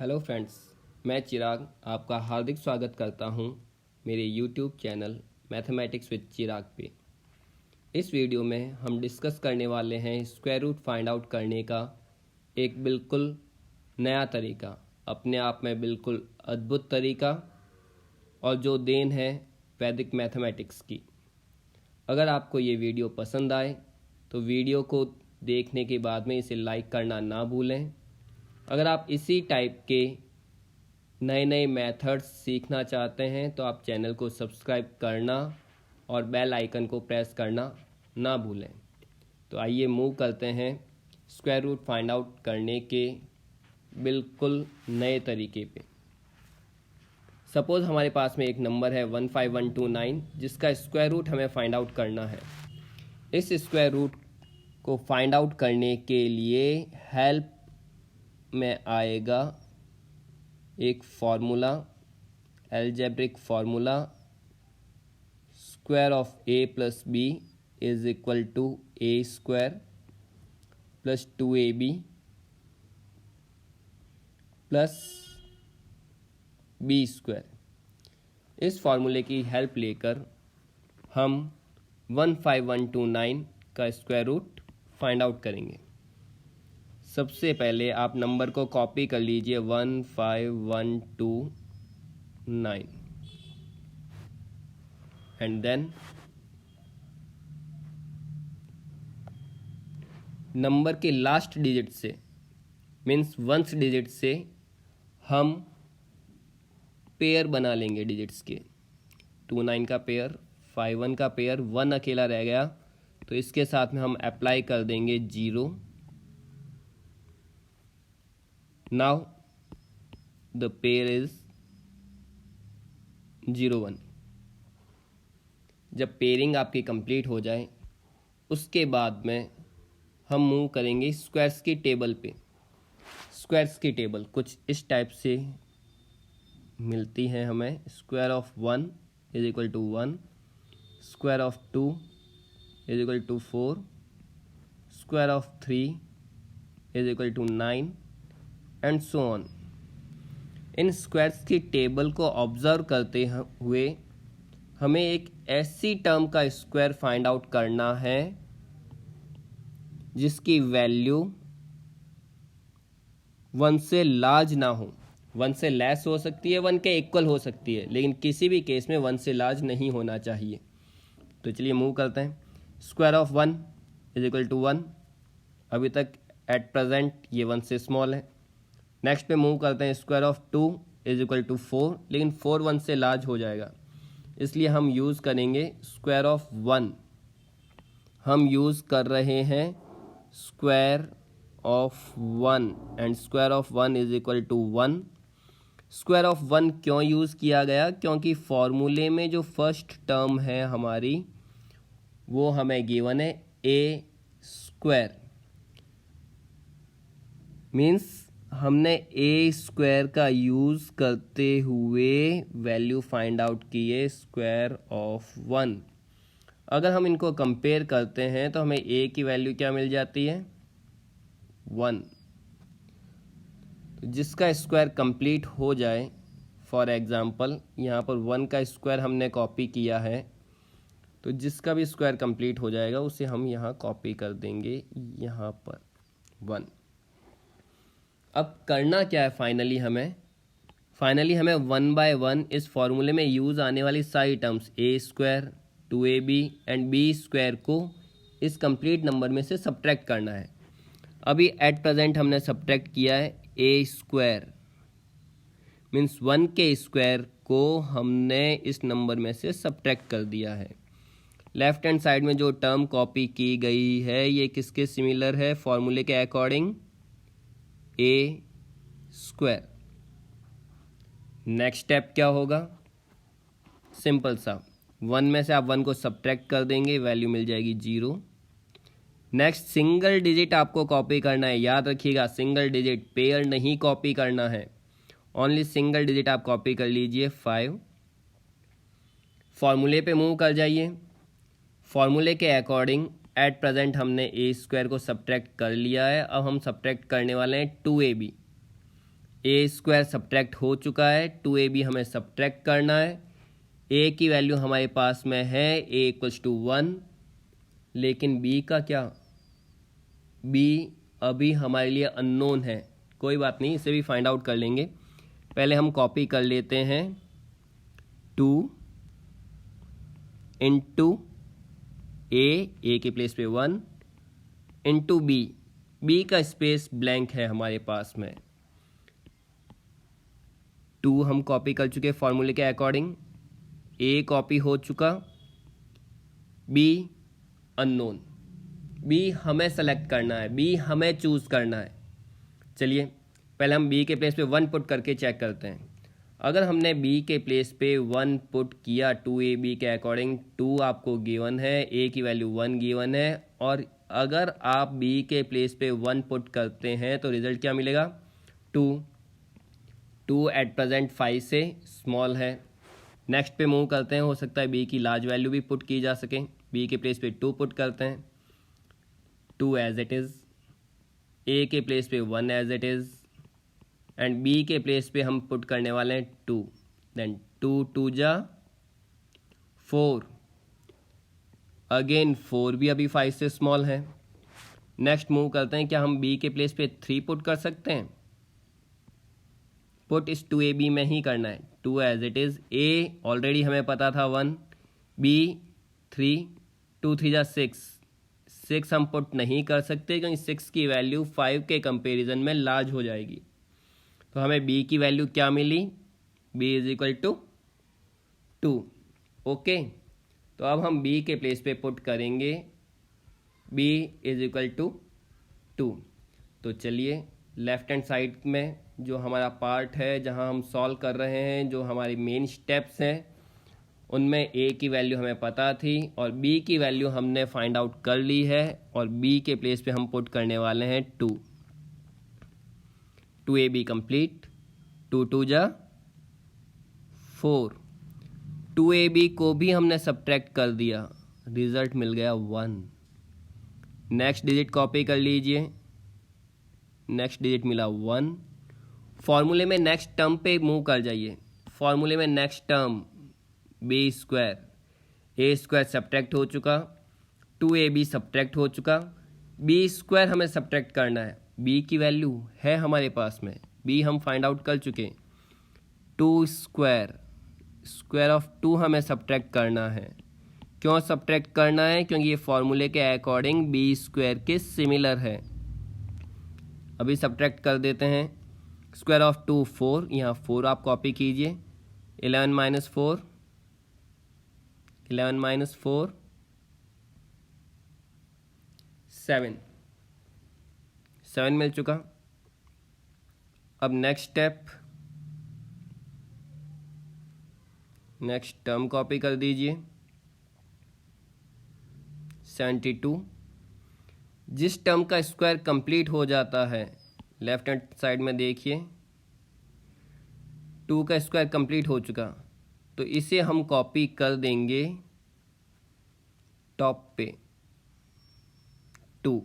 Hello friends, मैं चिराग आपका हार्दिक स्वागत करता हूं मेरे यूट्यूब चैनल मैथमेटिक्स विद चिराग पे। इस वीडियो में हम डिस्कस करने वाले हैं स्क्वायर रूट फाइंड आउट करने का एक बिल्कुल नया तरीका, अपने आप में बिल्कुल अद्भुत तरीका और जो देन है वैदिक मैथमेटिक्स की। अगर आपको ये वीडियो पसंद आए तो वीडियो को देखने के बाद में इसे लाइक करना ना भूलें। अगर आप इसी टाइप के नए नए मेथड्स सीखना चाहते हैं तो आप चैनल को सब्सक्राइब करना और बेल आइकन को प्रेस करना ना भूलें। तो आइए मूव करते हैं स्क्वायर रूट फाइंड आउट करने के बिल्कुल नए तरीके पे। सपोज़ हमारे पास में एक नंबर है 15129 जिसका स्क्वायर रूट हमें फाइंड आउट करना है। इस स्क्वायर रूट को फाइंड आउट करने के लिए हेल्प में आएगा एक formula, algebraic formula, square of a plus b is equal to a square plus 2ab plus b square. इस फार्मूले की हेल्प लेकर हम 15129 का स्क्वायर रूट फाइंड आउट करेंगे। सबसे पहले आप नंबर को कॉपी कर लीजिए 15129 एंड देन नंबर के लास्ट डिजिट से मीन्स वंस डिजिट से हम पेयर बना लेंगे डिजिट्स के। 29 का पेयर, 51 का पेयर, 1 अकेला रह गया तो इसके साथ में हम अप्लाई कर देंगे 0। Now the pair is 01। जब पेयरिंग आपकी कंप्लीट हो जाए उसके बाद में हम मूव करेंगे स्क्वायर्स की टेबल पे। स्क्वायर्स की टेबल कुछ इस टाइप से मिलती है हमें। Square of 1 is equal to 1, square of 2 is equal to 4, square of 3 is equal to 9 and so on. इन स्क्वायर्स की टेबल को ऑब्जर्व करते हुए हमें एक ऐसी टर्म का स्क्वायर फाइंड आउट करना है जिसकी वैल्यू 1 से लार्ज ना हो। 1 से लेस हो सकती है, 1 के इक्वल हो सकती है, लेकिन किसी भी केस में 1 से लार्ज नहीं होना चाहिए। तो चलिए मूव करते हैं। Square of 1 is equal to 1। अभी तक एट प्रेजेंट ये 1 से स्मॉल है। नेक्स्ट पे मूव करते हैं। Square of 2 is equal to 4, लेकिन 4 1 से लार्ज हो जाएगा, इसलिए हम यूज़ करेंगे स्क्वायर ऑफ 1। हम यूज़ कर रहे हैं square of 1 and square of 1 is equal to 1। Square of 1 क्यों यूज़ किया गया? क्योंकि फॉर्मूले में जो फर्स्ट टर्म है हमारी वो हमें गिवन है ए स्क्वायर। मीन्स हमने ए स्क्वायर का यूज़ करते हुए वैल्यू फाइंड आउट की है स्क्वायर ऑफ 1। अगर हम इनको कंपेयर करते हैं तो हमें ए की वैल्यू क्या मिल जाती है? 1। तो जिसका स्क्वायर कंप्लीट हो जाए, फॉर एग्जांपल यहाँ पर 1 का स्क्वायर हमने कॉपी किया है, तो जिसका भी स्क्वायर कंप्लीट हो जाएगा उसे हम यहाँ कॉपी कर देंगे यहाँ पर 1। अब करना क्या है? फाइनली हमें 1 बाय 1 इस फॉर्मूले में यूज़ आने वाली सारी terms a square, 2ab and b square को इस कंप्लीट नंबर में से सब्ट्रैक्ट करना है। अभी एट प्रेजेंट हमने सब्ट्रैक्ट किया है ए स्क्वायर, मीन्स 1 के स्क्वायर को हमने इस नंबर में से सब्ट्रैक्ट कर दिया है। लेफ्ट हैंड साइड में जो टर्म कॉपी की गई है ये किसके सिमिलर है? फॉर्मूले के अकॉर्डिंग ए स्क्वायर। नेक्स्ट स्टेप क्या होगा? सिंपल सा, 1 में से आप 1 को सब्ट्रैक्ट कर देंगे, वैल्यू मिल जाएगी 0। नेक्स्ट सिंगल डिजिट आपको कॉपी करना है। याद रखिएगा, सिंगल डिजिट, पेयर नहीं कॉपी करना है, ओनली सिंगल डिजिट आप कॉपी कर लीजिए 5। फॉर्मूले पे मूव कर जाइए। फॉर्मूले के अकॉर्डिंग एट प्रेजेंट हमने ए स्क्वायर को सब्ट्रैक्ट कर लिया है। अब हम सब्ट्रैक्ट करने वाले हैं 2ab। ए स्क्वायर सब्ट्रैक्ट हो चुका है, 2ab हमें सब्ट्रैक्ट करना है। ए की वैल्यू हमारे पास में है a इक्वल्स टू 1, लेकिन b का क्या, b अभी हमारे लिए अननोन है। कोई बात नहीं, इसे भी फाइंड आउट कर लेंगे। पहले हम कॉपी कर लेते हैं 2 इंटू ए के प्लेस पे 1 इंटू बी का स्पेस ब्लैंक है हमारे पास में। 2 हम कॉपी कर चुके फॉर्मूले के अकॉर्डिंग, ए कॉपी हो चुका, बी अननोन, बी हमें सेलेक्ट करना है, बी हमें चूज करना है। चलिए पहले हम बी के प्लेस पे 1 पुट करके चेक करते हैं। अगर हमने बी के प्लेस पे 1 पुट किया 2ab के अकॉर्डिंग, 2 आपको गिवन है, ए की वैल्यू 1 गिवन है, और अगर आप बी के प्लेस पे 1 पुट करते हैं तो रिजल्ट क्या मिलेगा, 2 एट प्रेजेंट 5 से स्मॉल है। नेक्स्ट पे मूव करते हैं, हो सकता है बी की लार्ज वैल्यू भी पुट की जा सके। बी के प्लेस पे 2 पुट करते हैं, 2 एज इट इज़, ए के प्लेस पे 1 as it is, and b के प्लेस पे हम पुट करने वाले हैं 2, देन 2 2 जा 4, अगेन 4 भी अभी 5 से स्मॉल है। नेक्स्ट मूव करते हैं, क्या हम बी के प्लेस पे 3 पुट कर सकते हैं, पुट इस 2ab में ही करना है, 2 as it is, a already हमें पता था 1, बी 3, 2 3 जा 6 हम पुट नहीं कर सकते क्योंकि 6 की वैल्यू 5 के कंपैरिजन में लार्ज हो जाएगी। तो हमें b की वैल्यू क्या मिली, b is equal to 2। Okay, तो अब हम b के प्लेस पे पुट करेंगे b इज इक्वल टू 2। तो चलिए लेफ्ट हैंड साइड में जो हमारा पार्ट है जहां हम सॉल्व कर रहे हैं, जो हमारी मेन स्टेप्स हैं, उनमें a की वैल्यू हमें पता थी और b की वैल्यू हमने फाइंड आउट कर ली है, और b के प्लेस पे हम पुट करने वाले हैं 2। 2ab कंप्लीट, 2 2 जा 4, 2ab को भी हमने सब्ट्रैक्ट कर दिया, रिजल्ट मिल गया 1। नेक्स्ट डिजिट कॉपी कर लीजिए, नेक्स्ट डिजिट मिला 1। फॉर्मूले में नेक्स्ट टर्म पे मूव कर जाइए, फॉर्मूले में नेक्स्ट टर्म बी स्क्वायर, ए स्क्वायर सब्ट्रैक्ट हो चुका, 2ab सब्ट्रैक्ट हो चुका, बी स्क्वायर हमें सब्ट्रैक्ट करना है, b की वैल्यू है हमारे पास में, b हम फाइंड आउट कर चुके। 2 स्क्वायर, स्क्वायर ऑफ 2 हमें सब्ट्रैक्ट करना है। क्यों सब्ट्रैक्ट करना है, क्योंकि ये फॉर्मूले के अकॉर्डिंग b स्क्वायर के सिमिलर है। अभी सब्ट्रैक्ट कर देते हैं, स्क्वायर ऑफ 2 4, यहाँ 4 आप कॉपी कीजिए, 11 माइनस 4, 11 माइनस 4 7 मिल चुका। अब next step, next term copy कर दीजिए 72। जिस टर्म का स्क्वायर कंप्लीट हो जाता है, लेफ्ट हैंड साइड में देखिए 2 का स्क्वायर कंप्लीट हो चुका, तो इसे हम कॉपी कर देंगे टॉप पे 2।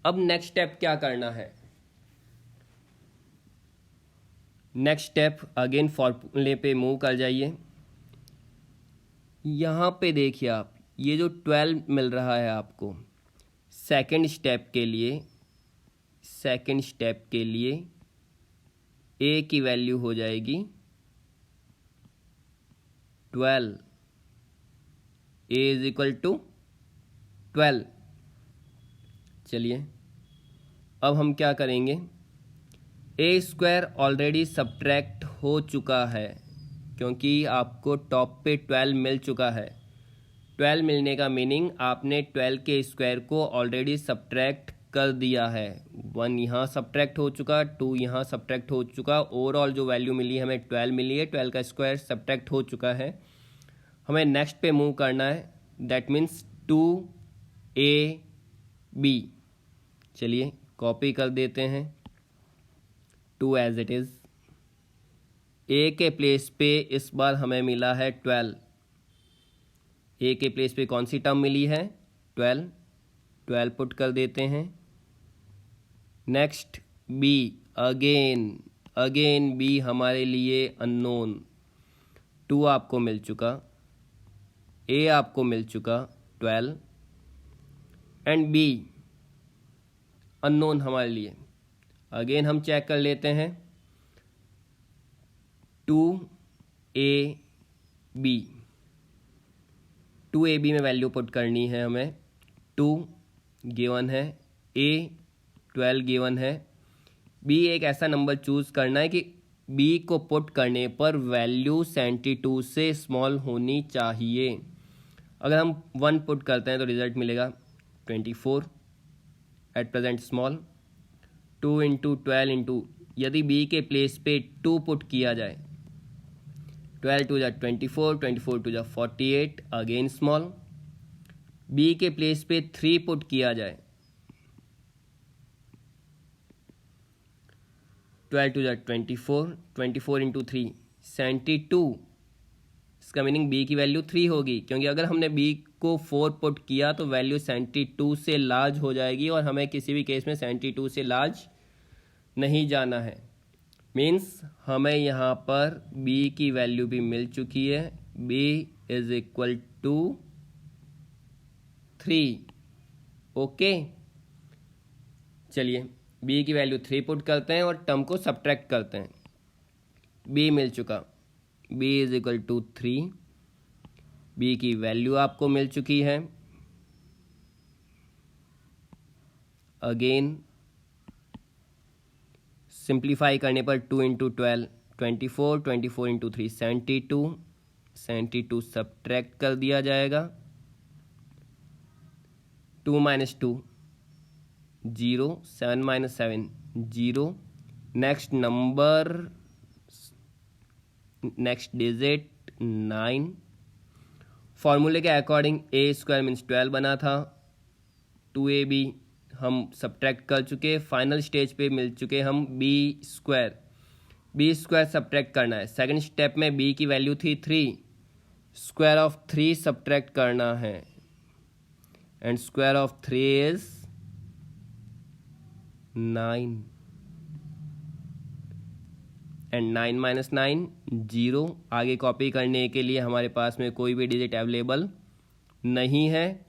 अब नेक्स्ट स्टेप क्या करना है, नेक्स्ट स्टेप अगेन फॉर्मूले पे मूव कर जाइए। यहाँ पे देखिए आप, ये जो 12 मिल रहा है आपको, सेकंड स्टेप के लिए a की वैल्यू हो जाएगी 12, a इज इक्वल टू 12। चलिए अब हम क्या करेंगे, ए स्क्वायर ऑलरेडी सब्ट्रैक्ट हो चुका है क्योंकि आपको टॉप पे 12 मिल चुका है। 12 मिलने का मीनिंग आपने 12 के स्क्वायर को ऑलरेडी सब्ट्रैक्ट कर दिया है। 1 यहाँ सब्ट्रैक्ट हो चुका, 2 यहाँ सब्ट्रैक्ट हो चुका, ओवरऑल जो वैल्यू मिली हमें 12 मिली है, 12 का स्क्वायर सब्ट्रैक्ट हो चुका है। हमें नेक्स्ट पे मूव करना है, दैट मीन्स 2ab। चलिए कॉपी कर देते हैं, 2 एज इट इज़, ए के प्लेस पे इस बार हमें मिला है 12, ए के प्लेस पे कौन सी टर्म मिली है, 12 पुट कर देते हैं। Next b, again again b हमारे लिए अननोन, 2 आपको मिल चुका, ए आपको मिल चुका 12 एंड बी अननोन हमारे लिए। अगेन हम चेक कर लेते हैं 2ab, 2ab में वैल्यू पुट करनी है हमें। 2 गिवन है, a 12 गिवन है, b एक ऐसा नंबर चूज करना है कि b को पुट करने पर वैल्यू 72 से स्मॉल होनी चाहिए। अगर हम 1 पुट करते हैं तो रिजल्ट मिलेगा 24 at present small. 2 into 12 into, यदि b के प्लेस पे 2 पुट किया जाए, 12 टू जा 24, 24 टू जा 48, अगेन स्मॉल। b के प्लेस पे 3 पुट किया जाए, 12 टू जा 24, 24 इंटू 3 72। इसका मीनिंग b की वैल्यू 3 होगी, क्योंकि अगर हमने b को 4 पुट किया तो वैल्यू 72 से लार्ज हो जाएगी और हमें किसी भी केस में 72 से लार्ज नहीं जाना है। मीन्स हमें यहाँ पर b की वैल्यू भी मिल चुकी है, b is equal to 3। Okay, चलिए b की वैल्यू 3 पुट करते हैं और टर्म को सब्ट्रैक्ट करते हैं। b मिल चुका, b is equal to 3, b की वैल्यू आपको मिल चुकी है। अगेन सिंप्लीफाई करने पर 2 इंटू 12 24, 24 इंटू 3 72, 72 सब्ट्रैक्ट कर दिया जाएगा। 2 minus 2 0, 7 minus 7 0, next number, next digit 9। फॉर्मूले के अकॉर्डिंग ए स्क्वायर मीन्स 12 बना था, 2ab हम सब्ट्रैक्ट कर चुके। फाइनल स्टेज पे मिल चुके हम बी स्क्वायर सब्ट्रैक्ट करना है। सेकंड स्टेप में b की वैल्यू थी 3, स्क्वायर ऑफ 3 सब्ट्रैक्ट करना है and square of 3 is 9 and 9 minus 9 0। आगे कॉपी करने के लिए हमारे पास में कोई भी डिजिट अवेलेबल नहीं है।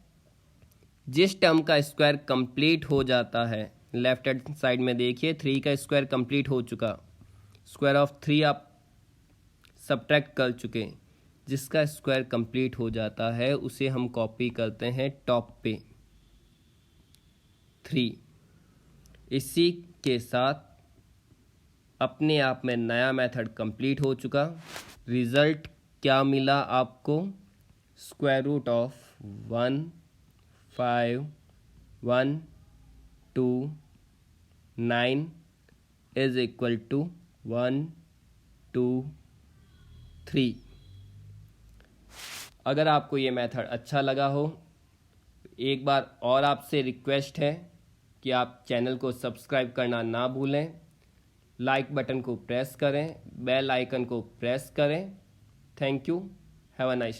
जिस टर्म का स्क्वायर कंप्लीट हो जाता है, लेफ्ट हैंड साइड में देखिए 3 का स्क्वायर कंप्लीट हो चुका, स्क्वायर ऑफ 3 आप सब्ट्रैक्ट कर चुके। जिसका स्क्वायर कंप्लीट हो जाता है उसे हम कॉपी करते हैं टॉप पे 3। इसी के साथ अपने आप में नया मेथड कंप्लीट हो चुका। रिजल्ट क्या मिला आपको? Square root of 1 5 1 2 9 is equal to 1 2 3। अगर आपको ये मेथड अच्छा लगा हो, एक बार और आपसे रिक्वेस्ट है कि आप चैनल को सब्सक्राइब करना ना भूलें, लाइक बटन को प्रेस करें, बेल आइकन को प्रेस करें। Thank you, have a nice